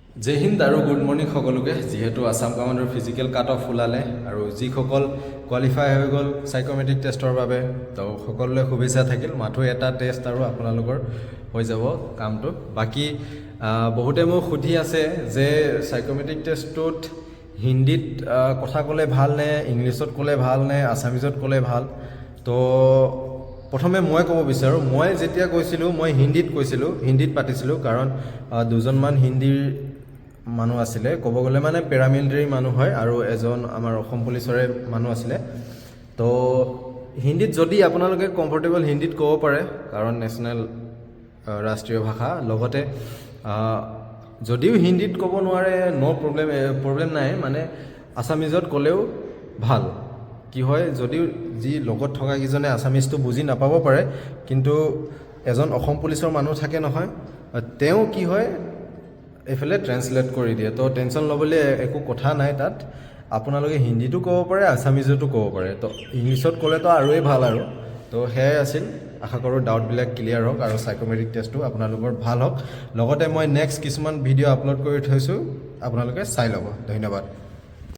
জয় হিন্দ আৰু good morning সকলোকে যেহেতু আসাম কমাণ্ডৰ ফিজিকেল কাট অফ ওলালে আৰু যিসকল কোৱালিফাই হৈ গ'ল সাইকোমেট্ৰিক টেষ্টৰ বাবে তো সকলোলৈ শুভেচ্ছা থাকিল মাথো এটা টেষ্ট আৰু আপোনালোকৰ হৈ যাব কামটো বাকি বহুতে মোক সুধি আছে যে সাইকোমেট্ৰিক টেষ্টটোত হিন্দীত কথা ক'লে ভাল নে ইংলিছত ক'লে ভাল নে আছামিজত ক'লে ভাল তো প্ৰথমে মই ক'ব বিচাৰোঁ মই যেতিয়া কৈছিলোঁ মই হিন্দীত পাতিছিলোঁ কাৰণ দুজনমান হিন্দীৰ মানুহ আছিলে ক'ব গ'লে মানে পেৰামিলিটাৰী মানুহ হয় আৰু এজন আমাৰ অসম পুলিচৰে মানুহ আছিলে তো হিন্দীত যদি আপোনালোকে কমফৰ্টেবল হিন্দীত ক'ব পাৰে কাৰণ নেশ্যনেল ৰাষ্ট্ৰীয় ভাষা লগতে যদিও হিন্দীত ক'ব নোৱাৰে নো প্ৰব্লেম নাই মানে আছামিজত ক'লেও ভাল কি হয় যদিও যি লগত থকা কিজনে আছামিজটো বুজি নাপাব পাৰে কিন্তু এজন অসম পুলিচৰ মানুহ থাকে নহয় তেওঁ কি হয় এইফালে ট্ৰেন্সলেট কৰি দিয়ে তো টেনশ্যন ল'বলৈ একো কথা নাই তাত আপোনালোকে হিন্দীটো ক'ব পাৰে আছামিজতো ক'ব পাৰে তো ইংলিছত ক'লেতো আৰুৱেই ভাল আৰু তো সেয়াই আছিল আশা কৰোঁ ডাউটবিলাক ক্লিয়াৰ হওক আৰু সাইকোমেট্ৰিক টেষ্টটো আপোনালোকৰ ভাল হওক লগতে মই নেক্সট কিছুমান ভিডিঅ' আপলোড কৰি থৈছোঁ আপোনালোকে চাই ল'ব ধন্যবাদ